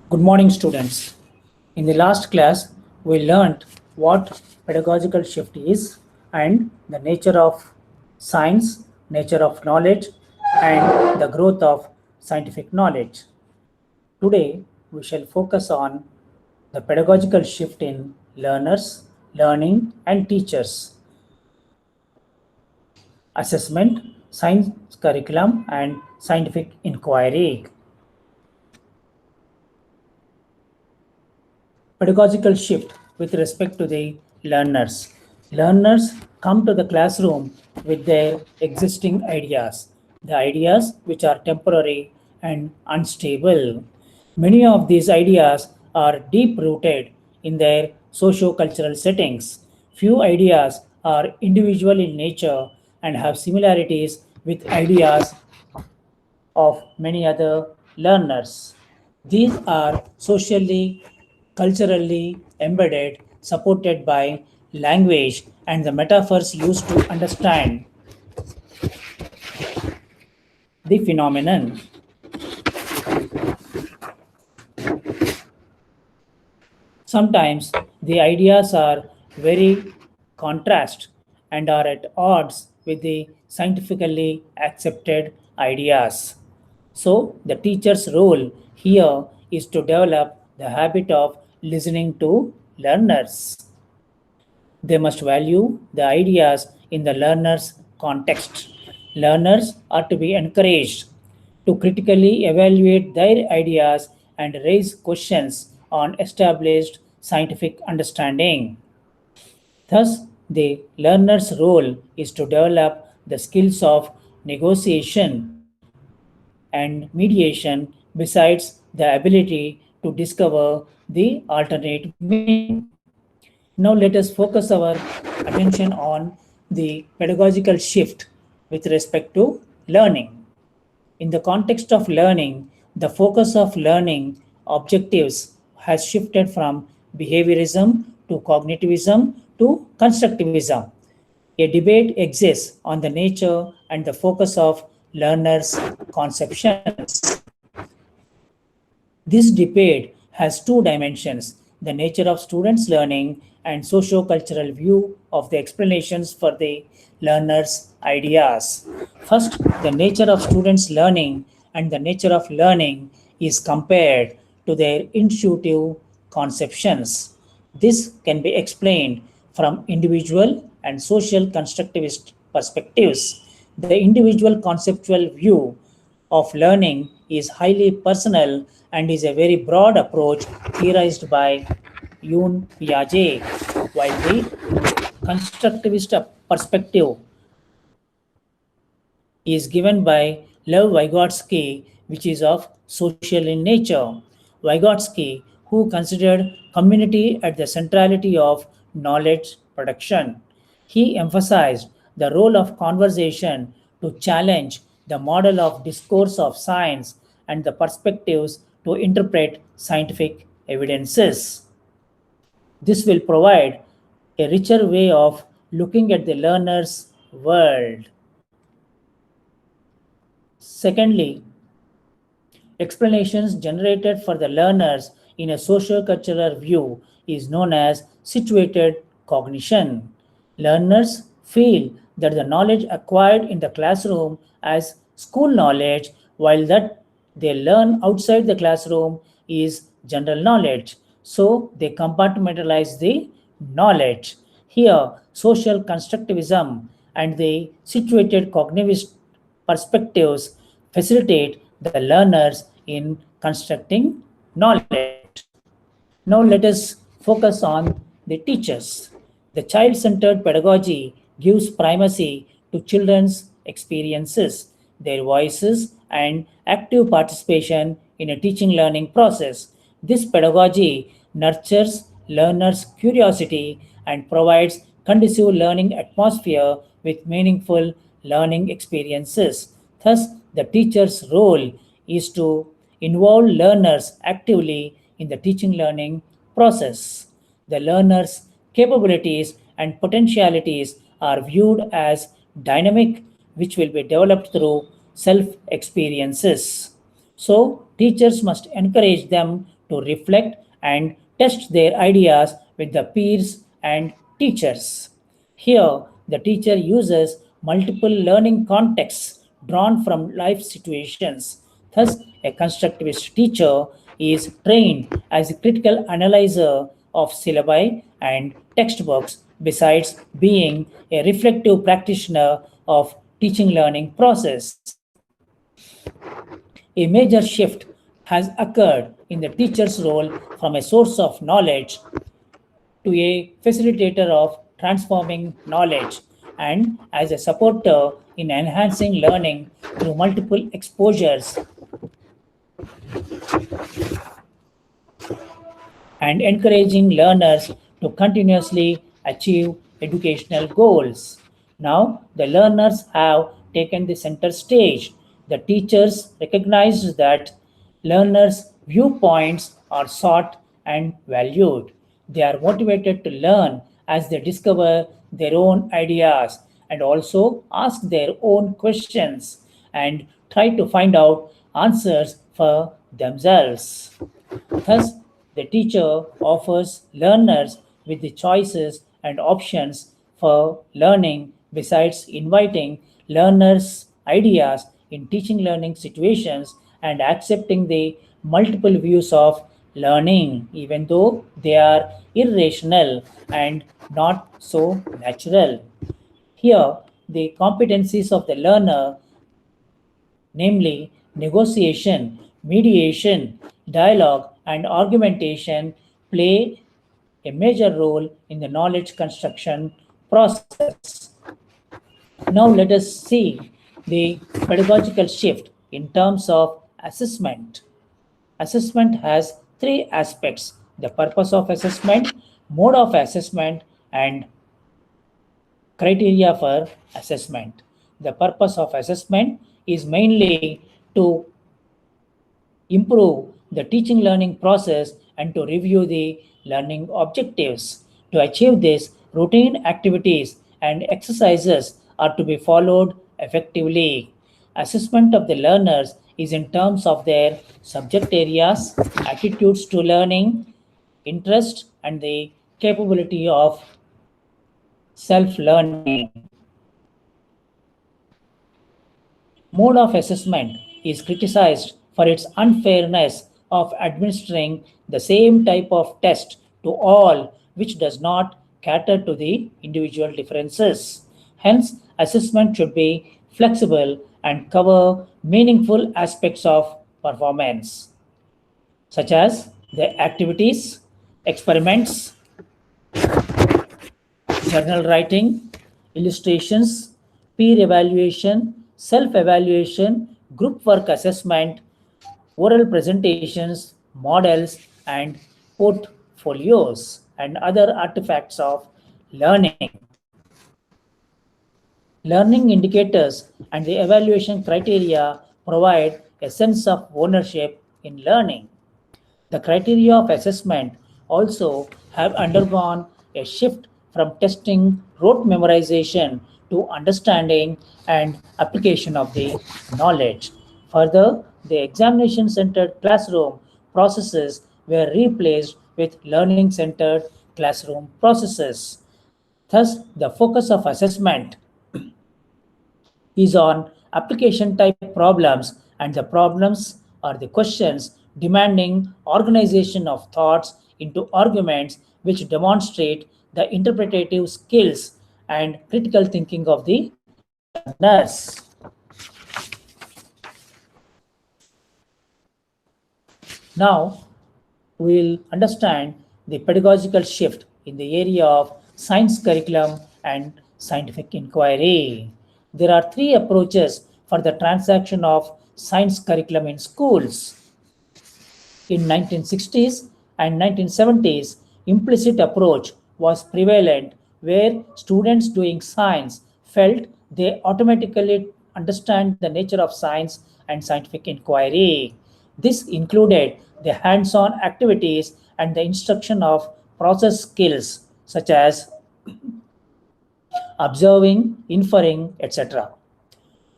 Good morning, students. In the last class, we learned what pedagogical shift is and the nature of science, nature of knowledge, and the growth of scientific knowledge. Today, we shall focus on the pedagogical shift in learners, learning, and teachers, assessment, science curriculum, and scientific inquiry. Pedagogical shift with respect to the learners. Learners come to the classroom with their existing ideas, the ideas which are temporary and unstable. Many of these ideas are deep rooted in their socio-cultural settings. Few ideas are individual in nature and have similarities with ideas of many other learners. These are socially, culturally embedded, supported by language and the metaphors used to understand the phenomenon. Sometimes the ideas are very contrast and are at odds with the scientifically accepted ideas. So, the teacher's role here is to develop the habit of listening to learners. They must value the ideas in the learner's context. Learners are to be encouraged to critically evaluate their ideas and raise questions on established scientific understanding. Thus, the learner's role is to develop the skills of negotiation and mediation besides the ability to discover the alternate meaning. Now let us focus our attention on the pedagogical shift with respect to learning. In the context of learning, the focus of learning objectives has shifted from behaviorism to cognitivism to constructivism. A debate exists on the nature and the focus of learners' conceptions. This debate has two dimensions: the nature of students' learning and socio-cultural view of the explanations for the learner's ideas. First, the nature of students' learning and the nature of learning is compared to their intuitive conceptions. This can be explained from individual and social constructivist perspectives. The individual conceptual view of learning is highly personal and is a very broad approach theorized by Yoon Piaget, while the constructivist perspective is given by Lev Vygotsky, which is of social in nature. Vygotsky, who considered community at the centrality of knowledge production. He emphasized the role of conversation to challenge the model of discourse of science and the perspectives to interpret scientific evidences. This will provide a richer way of looking at the learner's world. Secondly, explanations generated for the learners in a socio-cultural view is known as situated cognition. Learners feel that the knowledge acquired in the classroom as school knowledge, while that they learn outside the classroom is general knowledge. So they compartmentalize the knowledge. Here, social constructivism and the situated cognitivist perspectives facilitate the learners in constructing knowledge. Now let us focus on the teachers. The child centered pedagogy gives primacy to children's experiences, their voices, and active participation in a teaching learning process. This pedagogy nurtures learners' curiosity and provides conducive learning atmosphere with meaningful learning experiences. Thus, the teacher's role is to involve learners actively in the teaching learning process. The learner's capabilities and potentialities are viewed as dynamic, which will be developed through self experiences. So, teachers must encourage them to reflect and test their ideas with the peers and teachers. Here, the teacher uses multiple learning contexts drawn from life situations. Thus, a constructivist teacher is trained as a critical analyzer of syllabi and textbooks, besides being a reflective practitioner of teaching learning process. A major shift has occurred in the teacher's role from a source of knowledge to a facilitator of transforming knowledge and as a supporter in enhancing learning through multiple exposures and encouraging learners to continuously achieve educational goals. Now, the learners have taken the center stage. The teachers recognize that learners' viewpoints are sought and valued. They are motivated to learn as they discover their own ideas and also ask their own questions and try to find out answers for themselves. Thus, the teacher offers learners with the choices and options for learning besides inviting learners' ideas in teaching learning situations and accepting the multiple views of learning, even though they are irrational and not so natural. Here, the competencies of the learner, namely negotiation, mediation, dialogue, and argumentation, play a major role in the knowledge construction process. Now, let us see the pedagogical shift in terms of assessment. Assessment has three aspects: the purpose of assessment, mode of assessment, and criteria for assessment. The purpose of assessment is mainly to improve the teaching learning process and to review the learning objectives. To achieve this, routine activities and exercises are to be followed effectively. Assessment of the learners is in terms of their subject areas, attitudes to learning, interest, and the capability of self learning. Mode of assessment is criticized for its unfairness of administering the same type of test to all, which does not cater to the individual differences. Hence, assessment should be flexible and cover meaningful aspects of performance, such as the activities, experiments, journal writing, illustrations, peer evaluation, self evaluation, group work assessment, oral presentations, models, and portfolios, and other artifacts of learning. Learning indicators and the evaluation criteria provide a sense of ownership in learning. The criteria of assessment also have undergone a shift from testing rote memorization to understanding and application of the knowledge. Further, the examination centered classroom processes were replaced with learning centered classroom processes. Thus, the focus of assessment is on application type problems, and the problems are the questions demanding organization of thoughts into arguments which demonstrate the interpretative skills and critical thinking of the learners. Now, we'll understand the pedagogical shift in the area of science curriculum and scientific inquiry. There are three approaches for the transaction of science curriculum in schools. In 1960s and 1970s, implicit approach was prevalent where students doing science felt they automatically understand the nature of science and scientific inquiry. This included the hands-on activities and the instruction of process skills such as observing, inferring, etc.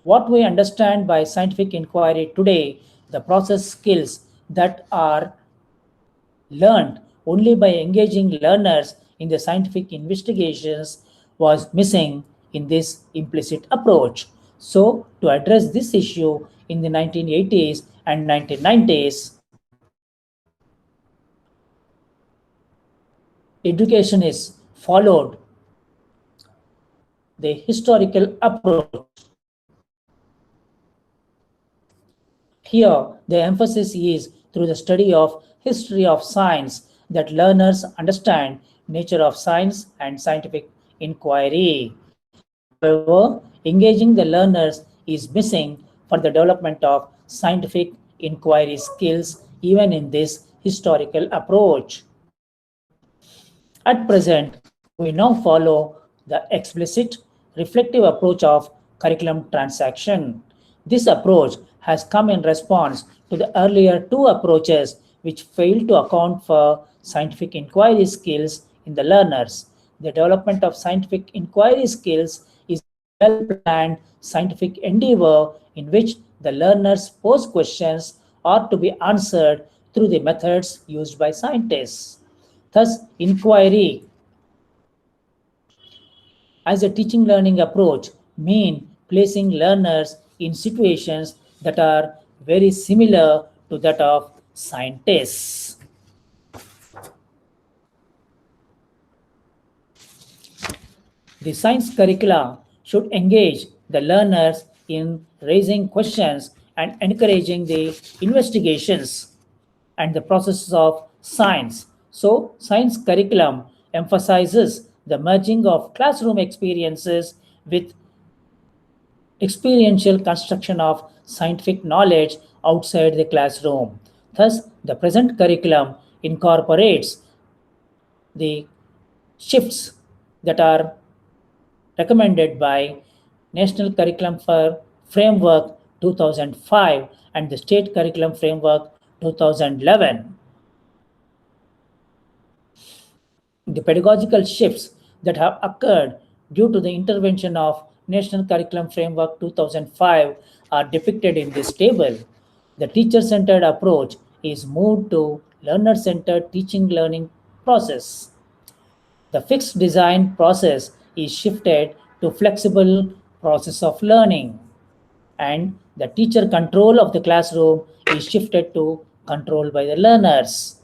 What we understand by scientific inquiry today, the process skills that are learned only by engaging learners in the scientific investigations, was missing in this implicit approach. So, to address this issue in the 1980s and 1990s, education is followed the historical approach. Here, the emphasis is through the study of history of science that learners understand nature of science and scientific inquiry. However, engaging the learners is missing for the development of scientific inquiry skills even in this historical approach. At present, we now follow the explicit, reflective approach of curriculum transaction. This approach has come in response to the earlier two approaches which failed to account for scientific inquiry skills in the learners. The development of scientific inquiry skills is a well planned scientific endeavor in which the learners pose questions or to be answered through the methods used by scientists. Thus, inquiry as a teaching learning approach mean placing learners in situations that are very similar to that of scientists. The science curricula should engage the learners in raising questions and encouraging the investigations and the processes of science. So, science curriculum emphasizes the merging of classroom experiences with experiential construction of scientific knowledge outside the classroom. Thus, the present curriculum incorporates the shifts that are recommended by National Curriculum for Framework 2005 and the State Curriculum Framework 2011. The pedagogical shifts that have occurred due to the intervention of National Curriculum Framework 2005 are depicted in this table. The teacher centered approach is moved to learner centered teaching learning process. The fixed design process is shifted to flexible process of learning, and the teacher control of the classroom is shifted to control by the learners.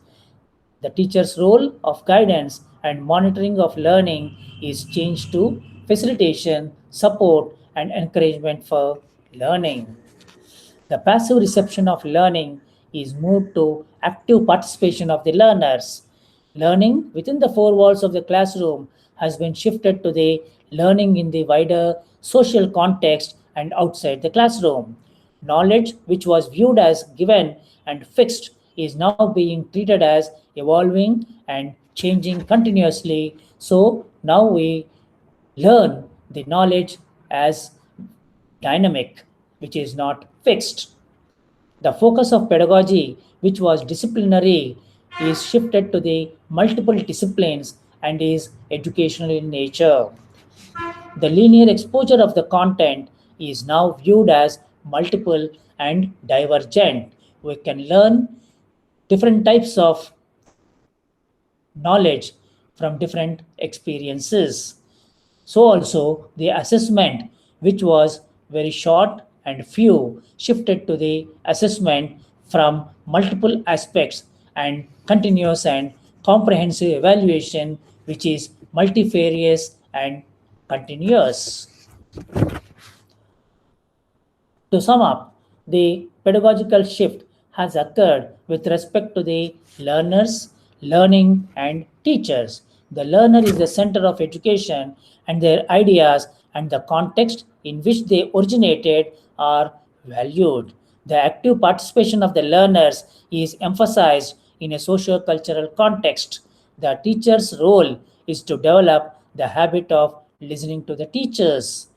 The teacher's role of guidance and monitoring of learning is changed to facilitation, support, and encouragement for learning. The passive reception of learning is moved to active participation of the learners. Learning within the four walls of the classroom has been shifted to the learning in the wider social context and outside the classroom. Knowledge, which was viewed as given and fixed, is now being treated as evolving and changing continuously. So now we learn the knowledge as dynamic, which is not fixed. The focus of pedagogy, which was disciplinary, is shifted to the multiple disciplines and is educational in nature. The linear exposure of the content is now viewed as multiple and divergent. We can learn different types of knowledge from different experiences. So also the assessment, which was very short and few, shifted to the assessment from multiple aspects and continuous and comprehensive evaluation, which is multifarious and continuous. To sum up, the pedagogical shift has occurred with respect to the learners, learning, and teachers. The learner is the center of education, and their ideas and the context in which they originated are valued. The active participation of the learners is emphasized in a socio-cultural context. The teacher's role is to develop the habit of listening to the teachers.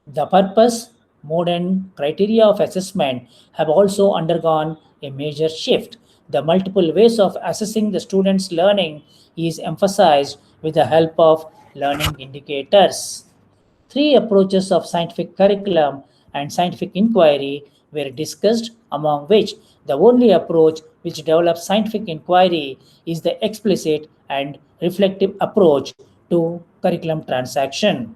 The purpose, mode, and criteria of assessment have also undergone a major shift. The multiple ways of assessing the student's learning is emphasized with the help of learning indicators. Three approaches of scientific curriculum and scientific inquiry were discussed, among which the only approach which develops scientific inquiry is the explicit and reflective approach to curriculum transaction.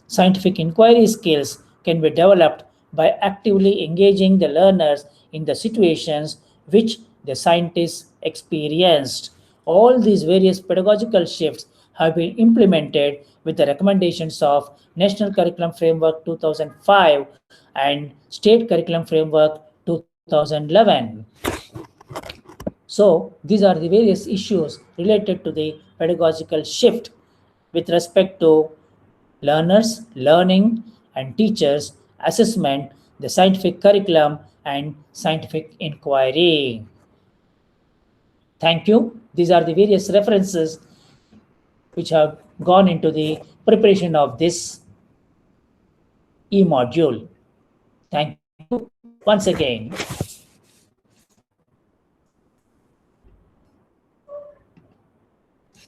Scientific inquiry skills can be developed by actively engaging the learners in the situations which the scientists experienced. All these various pedagogical shifts have been implemented with the recommendations of National Curriculum Framework 2005 and State Curriculum Framework 2011. So, these are the various issues related to the pedagogical shift with respect to learners, learning, and teachers, assessment, the scientific curriculum, and scientific inquiry. Thank you. These are the various references which have gone into the preparation of this e module. Thank you once again.